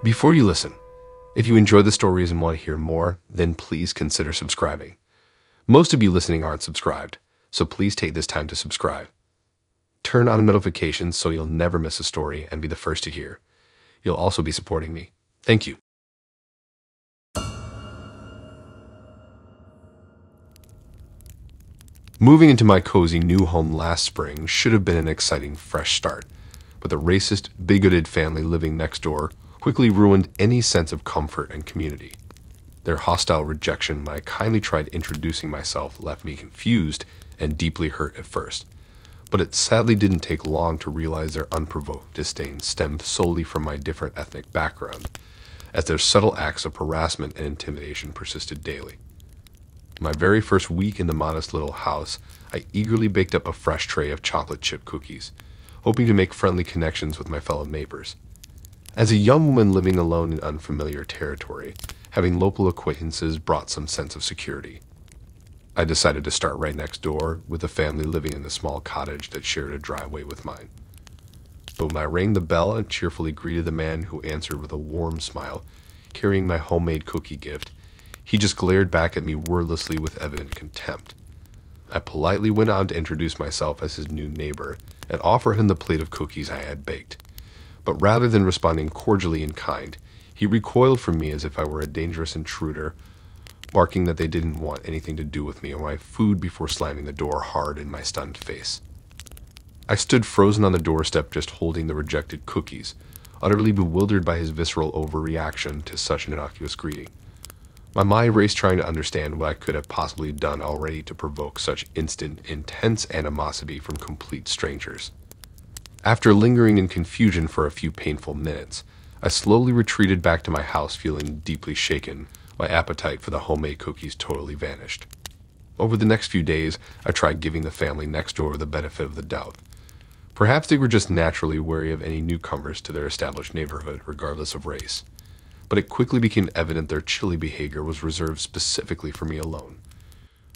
Before you listen, if you enjoy the stories and want to hear more, then please consider subscribing. Most of you listening aren't subscribed, so please take this time to subscribe. Turn on notifications so you'll never miss a story and be the first to hear. You'll also be supporting me. Thank you. Moving into my cozy new home last spring should have been an exciting fresh start, but the racist, bigoted family living next door quickly ruined any sense of comfort and community. Their hostile rejection when I kindly tried introducing myself left me confused and deeply hurt at first, but it sadly didn't take long to realize their unprovoked disdain stemmed solely from my different ethnic background, as their subtle acts of harassment and intimidation persisted daily. My very first week in the modest little house, I eagerly baked up a fresh tray of chocolate chip cookies, hoping to make friendly connections with my fellow neighbors. As a young woman living alone in unfamiliar territory, having local acquaintances brought some sense of security. I decided to start right next door with a family living in the small cottage that shared a driveway with mine. But when I rang the bell and cheerfully greeted the man who answered with a warm smile, carrying my homemade cookie gift, he just glared back at me wordlessly with evident contempt. I politely went on to introduce myself as his new neighbor and offer him the plate of cookies I had baked. But rather than responding cordially and kind, he recoiled from me as if I were a dangerous intruder, barking that they didn't want anything to do with me or my food before slamming the door hard in my stunned face. I stood frozen on the doorstep just holding the rejected cookies, utterly bewildered by his visceral overreaction to such an innocuous greeting. My mind raced trying to understand what I could have possibly done already to provoke such instant, intense animosity from complete strangers. After lingering in confusion for a few painful minutes, I slowly retreated back to my house feeling deeply shaken. My appetite for the homemade cookies totally vanished. Over the next few days, I tried giving the family next door the benefit of the doubt. Perhaps they were just naturally wary of any newcomers to their established neighborhood, regardless of race. But it quickly became evident their chilly behavior was reserved specifically for me alone.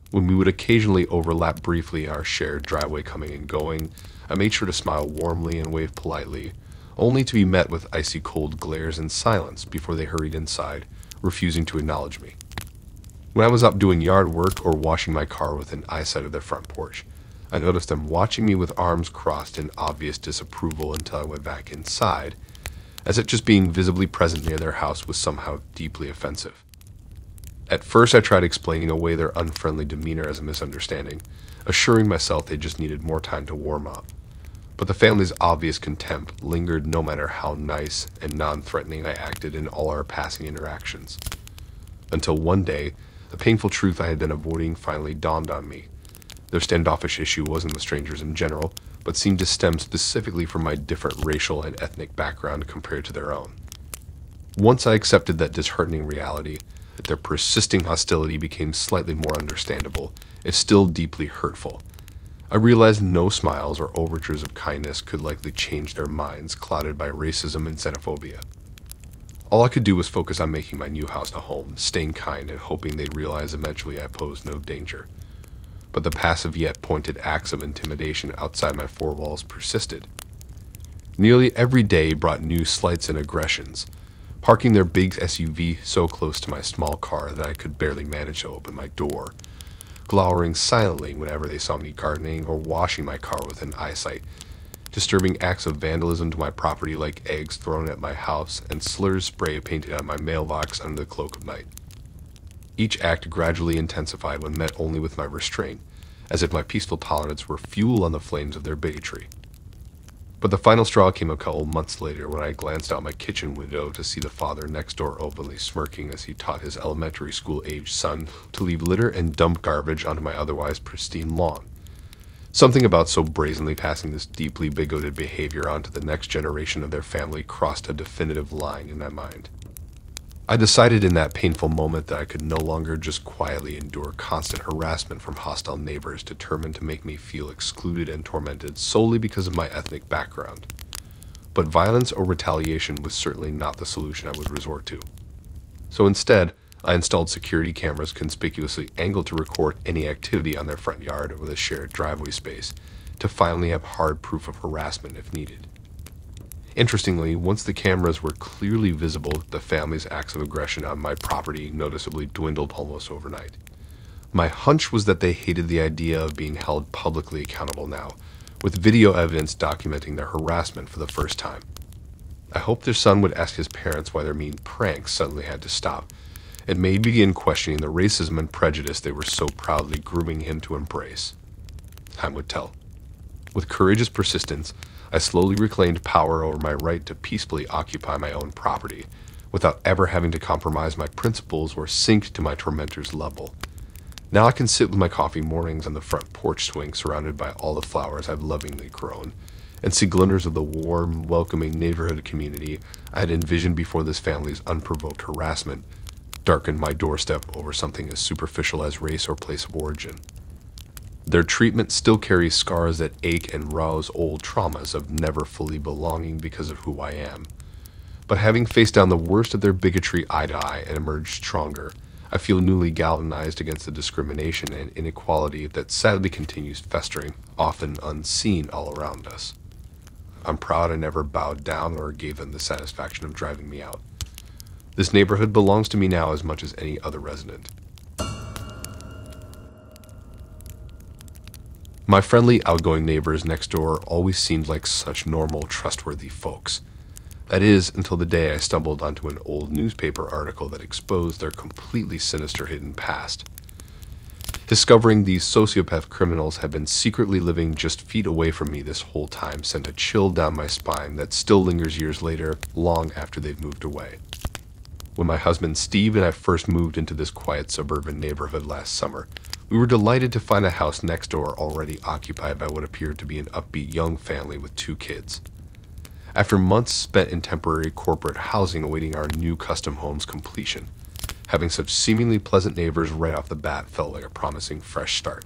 When we would occasionally overlap briefly in our shared driveway coming and going, I made sure to smile warmly and wave politely, only to be met with icy cold glares and silence before they hurried inside, refusing to acknowledge me. When I was up doing yard work or washing my car within eyesight of their front porch, I noticed them watching me with arms crossed in obvious disapproval until I went back inside, as if just being visibly present near their house was somehow deeply offensive. At first I tried explaining away their unfriendly demeanor as a misunderstanding, assuring myself they just needed more time to warm up. But the family's obvious contempt lingered no matter how nice and non-threatening I acted in all our passing interactions. Until one day, the painful truth I had been avoiding finally dawned on me. Their standoffish issue wasn't with strangers in general, but seemed to stem specifically from my different racial and ethnic background compared to their own. Once I accepted that disheartening reality, that their persisting hostility became slightly more understandable, if still deeply hurtful. I realized no smiles or overtures of kindness could likely change their minds clouded by racism and xenophobia. All I could do was focus on making my new house a home, staying kind and hoping they'd realize eventually I posed no danger. But the passive yet pointed acts of intimidation outside my four walls persisted. Nearly every day brought new slights and aggressions, parking their big SUV so close to my small car that I could barely manage to open my door, glowering silently whenever they saw me gardening or washing my car within eyesight, disturbing acts of vandalism to my property like eggs thrown at my house and slurs spray painted on my mailbox under the cloak of night. Each act gradually intensified when met only with my restraint, as if my peaceful tolerance were fuel on the flames of their bigotry. But the final straw came a couple months later when I glanced out my kitchen window to see the father next door openly smirking as he taught his elementary school-aged son to leave litter and dump garbage onto my otherwise pristine lawn. Something about so brazenly passing this deeply bigoted behavior onto the next generation of their family crossed a definitive line in my mind. I decided in that painful moment that I could no longer just quietly endure constant harassment from hostile neighbors determined to make me feel excluded and tormented solely because of my ethnic background. But violence or retaliation was certainly not the solution I would resort to. So instead, I installed security cameras conspicuously angled to record any activity on their front yard or the shared driveway space, to finally have hard proof of harassment if needed. Interestingly, once the cameras were clearly visible, the family's acts of aggression on my property noticeably dwindled almost overnight. My hunch was that they hated the idea of being held publicly accountable now, with video evidence documenting their harassment for the first time. I hoped their son would ask his parents why their mean pranks suddenly had to stop, and may begin questioning the racism and prejudice they were so proudly grooming him to embrace. Time would tell. With courageous persistence, I slowly reclaimed power over my right to peacefully occupy my own property, without ever having to compromise my principles or sink to my tormentor's level. Now I can sit with my coffee mornings on the front porch swing surrounded by all the flowers I've lovingly grown, and see glimmers of the warm, welcoming neighborhood community I had envisioned before this family's unprovoked harassment darkened my doorstep over something as superficial as race or place of origin. Their treatment still carries scars that ache and rouse old traumas of never fully belonging because of who I am. But having faced down the worst of their bigotry eye to eye and emerged stronger, I feel newly galvanized against the discrimination and inequality that sadly continues festering, often unseen all around us. I'm proud I never bowed down or gave them the satisfaction of driving me out. This neighborhood belongs to me now as much as any other resident. My friendly, outgoing neighbors next door always seemed like such normal, trustworthy folks. That is, until the day I stumbled onto an old newspaper article that exposed their completely sinister hidden past. Discovering these sociopath criminals had been secretly living just feet away from me this whole time sent a chill down my spine that still lingers years later, long after they've moved away. When my husband Steve and I first moved into this quiet suburban neighborhood last summer, we were delighted to find a house next door already occupied by what appeared to be an upbeat young family with 2 kids. After months spent in temporary corporate housing awaiting our new custom home's completion, having such seemingly pleasant neighbors right off the bat felt like a promising fresh start.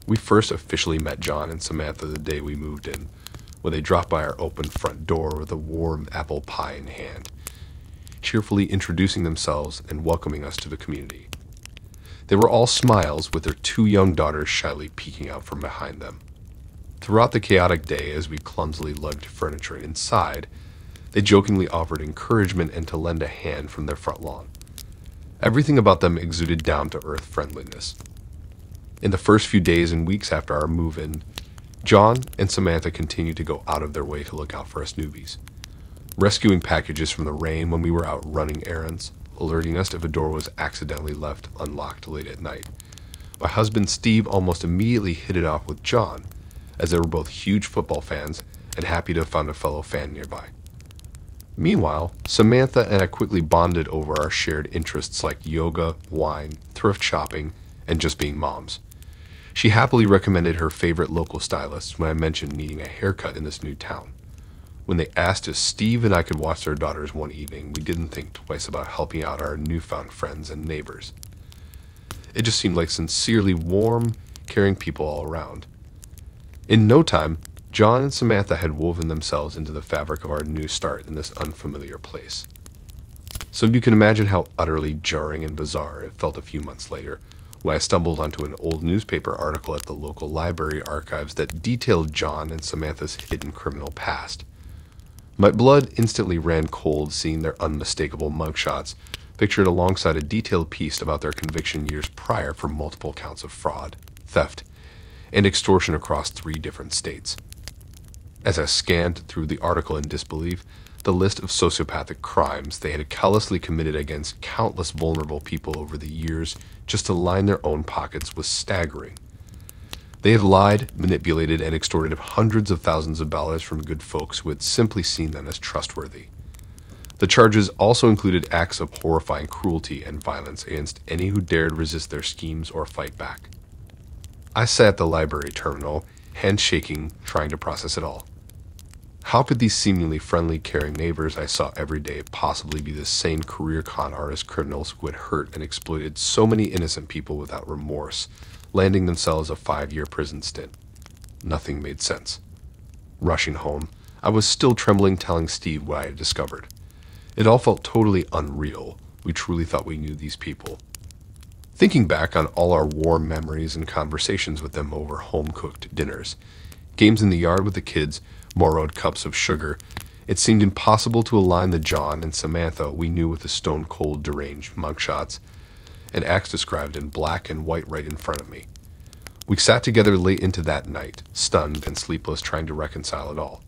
We first officially met John and Samantha the day we moved in, when they dropped by our open front door with a warm apple pie in hand, cheerfully introducing themselves and welcoming us to the community. They were all smiles, with their 2 young daughters shyly peeking out from behind them. Throughout the chaotic day, as we clumsily lugged furniture inside, they jokingly offered encouragement and to lend a hand from their front lawn. Everything about them exuded down-to-earth friendliness. In the first few days and weeks after our move-in, John and Samantha continued to go out of their way to look out for us newbies, rescuing packages from the rain when we were out running errands, alerting us if a door was accidentally left unlocked late at night. My husband Steve almost immediately hit it off with John, as they were both huge football fans and happy to have found a fellow fan nearby. Meanwhile, Samantha and I quickly bonded over our shared interests like yoga, wine, thrift shopping, and just being moms. She happily recommended her favorite local stylist when I mentioned needing a haircut in this new town. When they asked if Steve and I could watch their daughters one evening, we didn't think twice about helping out our newfound friends and neighbors. It just seemed like sincerely warm, caring people all around. In no time, John and Samantha had woven themselves into the fabric of our new start in this unfamiliar place. So you can imagine how utterly jarring and bizarre it felt a few months later, when I stumbled onto an old newspaper article at the local library archives that detailed John and Samantha's hidden criminal past. My blood instantly ran cold seeing their unmistakable mugshots, pictured alongside a detailed piece about their conviction years prior for multiple counts of fraud, theft, and extortion across 3 different states. As I scanned through the article in disbelief, the list of sociopathic crimes they had callously committed against countless vulnerable people over the years just to line their own pockets was staggering. They had lied, manipulated, and extorted hundreds of thousands of dollars from good folks who had simply seen them as trustworthy. The charges also included acts of horrifying cruelty and violence against any who dared resist their schemes or fight back. I sat at the library terminal, hands shaking, trying to process it all. How could these seemingly friendly, caring neighbors I saw every day possibly be the same career con artist criminals who had hurt and exploited so many innocent people without remorse, landing themselves a 5-year prison stint? Nothing made sense. Rushing home, I was still trembling, telling Steve what I had discovered. It all felt totally unreal. We truly thought we knew these people. Thinking back on all our warm memories and conversations with them over home-cooked dinners, games in the yard with the kids, borrowed cups of sugar, It seemed impossible to align the John and Samantha we knew with the stone-cold, deranged mugshots and acts described in black and white right in front of me. We sat together late into that night, stunned and sleepless, trying to reconcile it all.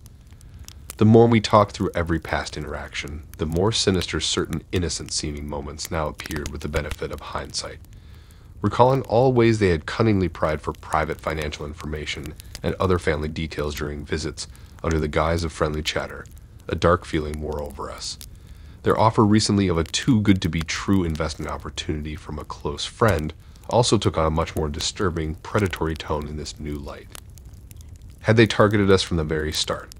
The more we talked through every past interaction, the more sinister certain innocent-seeming moments now appeared with the benefit of hindsight. Recalling all ways they had cunningly pried for private financial information and other family details during visits under the guise of friendly chatter, a dark feeling wore over us. Their offer recently of a too-good-to-be-true investment opportunity from a close friend also took on a much more disturbing, predatory tone in this new light. Had they targeted us from the very start,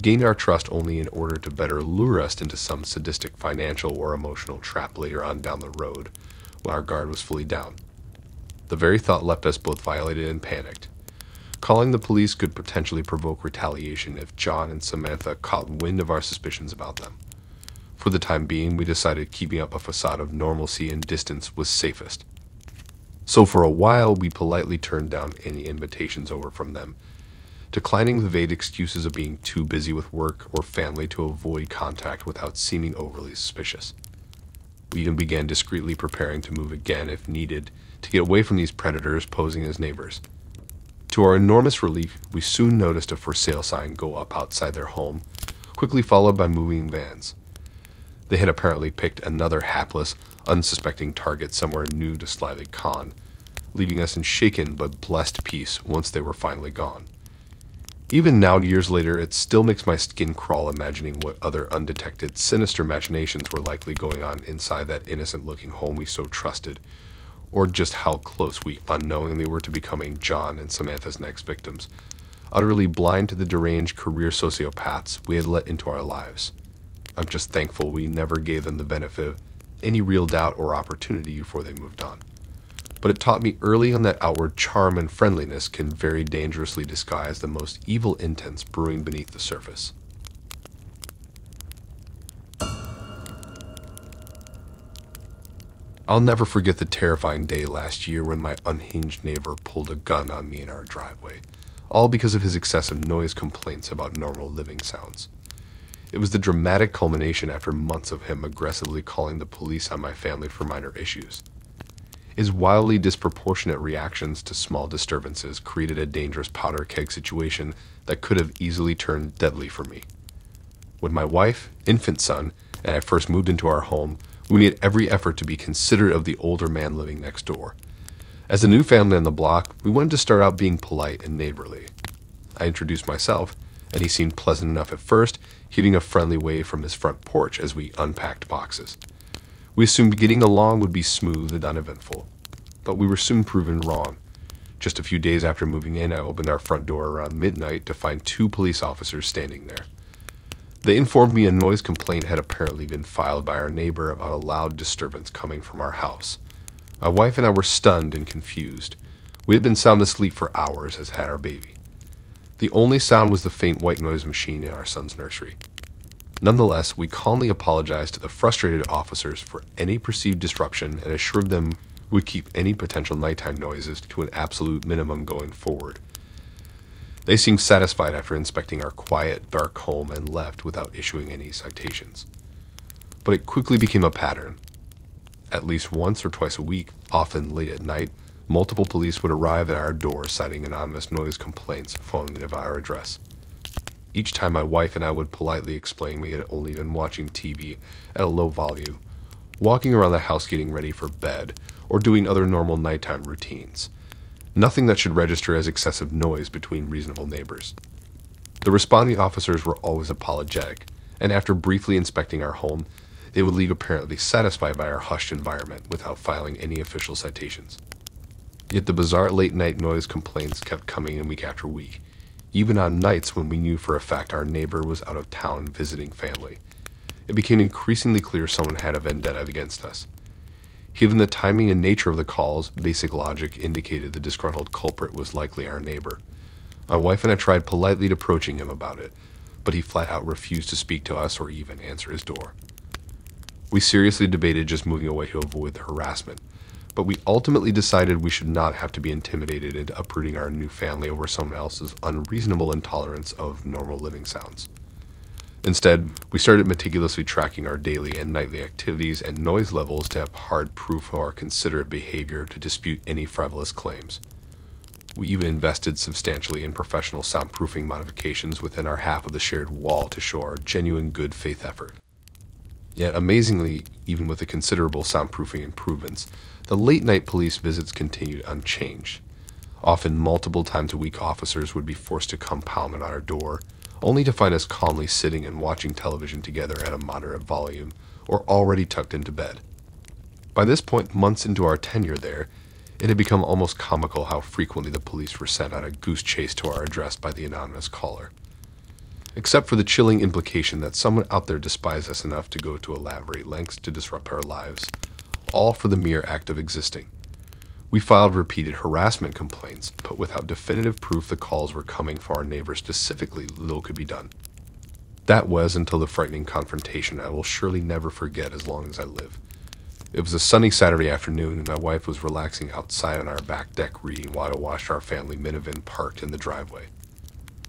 gained our trust only in order to better lure us into some sadistic financial or emotional trap later on down the road when our guard was fully down? The very thought left us both violated and panicked. Calling the police could potentially provoke retaliation if John and Samantha caught wind of our suspicions about them. For the time being, we decided keeping up a facade of normalcy and distance was safest. So for a while, we politely turned down any invitations over from them, declining the vague excuses of being too busy with work or family to avoid contact without seeming overly suspicious. We even began discreetly preparing to move again if needed to get away from these predators posing as neighbors. To our enormous relief, we soon noticed a for sale sign go up outside their home, quickly followed by moving vans. They had apparently picked another hapless, unsuspecting target somewhere new to Slightly Con, leaving us in shaken but blessed peace once they were finally gone. Even now, years later, it still makes my skin crawl imagining what other undetected, sinister machinations were likely going on inside that innocent-looking home we so trusted, or just how close we unknowingly were to becoming John and Samantha's next victims, utterly blind to the deranged career sociopaths we had let into our lives. I'm just thankful we never gave them the benefit of any real doubt or opportunity before they moved on. But it taught me early on that outward charm and friendliness can very dangerously disguise the most evil intents brewing beneath the surface. I'll never forget the terrifying day last year when my unhinged neighbor pulled a gun on me in our driveway, all because of his excessive noise complaints about normal living sounds. It was the dramatic culmination after months of him aggressively calling the police on my family for minor issues. His wildly disproportionate reactions to small disturbances created a dangerous powder keg situation that could have easily turned deadly for me. When my wife, infant son, and I first moved into our home, we made every effort to be considerate of the older man living next door. As a new family on the block, we wanted to start out being polite and neighborly. I introduced myself, and he seemed pleasant enough at first, hitting a friendly wave from his front porch as we unpacked boxes. We assumed getting along would be smooth and uneventful, but we were soon proven wrong. Just a few days after moving in, I opened our front door around midnight to find 2 police officers standing there. They informed me a noise complaint had apparently been filed by our neighbor about a loud disturbance coming from our house. My wife and I were stunned and confused. We had been sound asleep for hours, as had our baby. The only sound was the faint white noise machine in our son's nursery. Nonetheless, we calmly apologized to the frustrated officers for any perceived disruption and assured them we would keep any potential nighttime noises to an absolute minimum going forward. They seemed satisfied after inspecting our quiet, dark home and left without issuing any citations. But it quickly became a pattern. At least once or twice a week, often late at night, multiple police would arrive at our door citing anonymous noise complaints phoning of our address. Each time my wife and I would politely explain we had only been watching TV at a low volume, walking around the house getting ready for bed, or doing other normal nighttime routines. Nothing that should register as excessive noise between reasonable neighbors. The responding officers were always apologetic, and after briefly inspecting our home, they would leave apparently satisfied by our hushed environment without filing any official citations. Yet the bizarre late-night noise complaints kept coming in week after week, even on nights when we knew for a fact our neighbor was out of town visiting family. It became increasingly clear someone had a vendetta against us. Given the timing and nature of the calls, basic logic indicated the disgruntled culprit was likely our neighbor. My wife and I tried politely approaching him about it, but he flat out refused to speak to us or even answer his door. We seriously debated just moving away to avoid the harassment, but we ultimately decided we should not have to be intimidated into uprooting our new family over someone else's unreasonable intolerance of normal living sounds. Instead, we started meticulously tracking our daily and nightly activities and noise levels to have hard proof of our considerate behavior to dispute any frivolous claims. We even invested substantially in professional soundproofing modifications within our half of the shared wall to show our genuine good faith effort. Yet, amazingly, even with the considerable soundproofing improvements, the late-night police visits continued unchanged. Often, multiple times a week, officers would be forced to come pounding on our door, only to find us calmly sitting and watching television together at a moderate volume, or already tucked into bed. By this point, months into our tenure there, it had become almost comical how frequently the police were sent on a goose chase to our address by the anonymous caller. Except for the chilling implication that someone out there despised us enough to go to elaborate lengths to disrupt our lives, all for the mere act of existing. We filed repeated harassment complaints, but without definitive proof the calls were coming from our neighbors specifically, little could be done. That was until the frightening confrontation I will surely never forget as long as I live. It was a sunny Saturday afternoon, and my wife was relaxing outside on our back deck reading while I watched our family minivan parked in the driveway.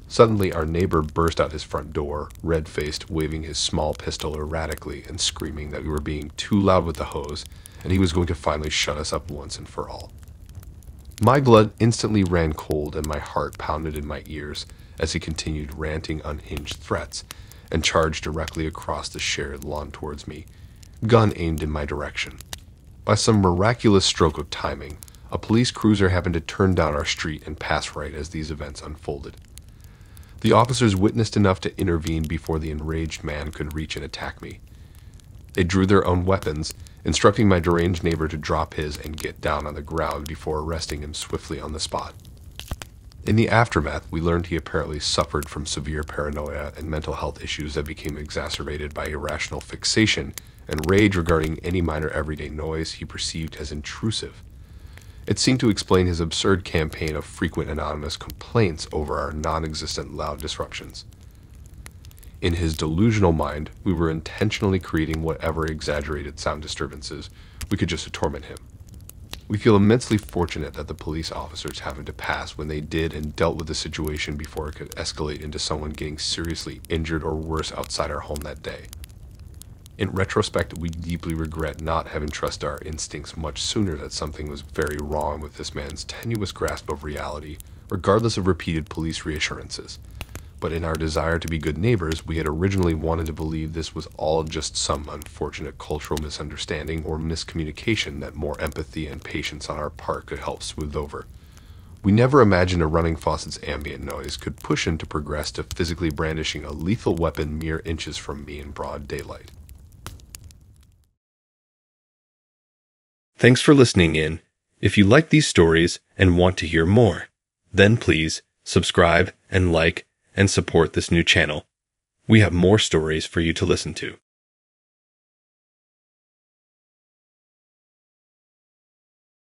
Suddenly, our neighbor burst out his front door, red-faced, waving his small pistol erratically and screaming that we were being too loud with the hose, and he was going to finally shut us up once and for all. My blood instantly ran cold, and my heart pounded in my ears as he continued ranting unhinged threats and charged directly across the shared lawn towards me, gun aimed in my direction. By some miraculous stroke of timing, a police cruiser happened to turn down our street and pass right as these events unfolded. The officers witnessed enough to intervene before the enraged man could reach and attack me. They drew their own weapons, instructing my deranged neighbor to drop his and get down on the ground before arresting him swiftly on the spot. In the aftermath, we learned he apparently suffered from severe paranoia and mental health issues that became exacerbated by irrational fixation and rage regarding any minor everyday noise he perceived as intrusive. It seemed to explain his absurd campaign of frequent anonymous complaints over our non-existent loud disruptions. In his delusional mind, we were intentionally creating whatever exaggerated sound disturbances we could just to torment him. We feel immensely fortunate that the police officers happened to pass when they did and dealt with the situation before it could escalate into someone getting seriously injured or worse outside our home that day. In retrospect, we deeply regret not having trusted our instincts much sooner that something was very wrong with this man's tenuous grasp of reality, regardless of repeated police reassurances. But in our desire to be good neighbors, we had originally wanted to believe this was all just some unfortunate cultural misunderstanding or miscommunication that more empathy and patience on our part could help smooth over. We never imagined a running faucet's ambient noise could push him to progress to physically brandishing a lethal weapon mere inches from me in broad daylight. Thanks for listening in. If you like these stories and want to hear more, then please subscribe and like and support this new channel. We have more stories for you to listen to.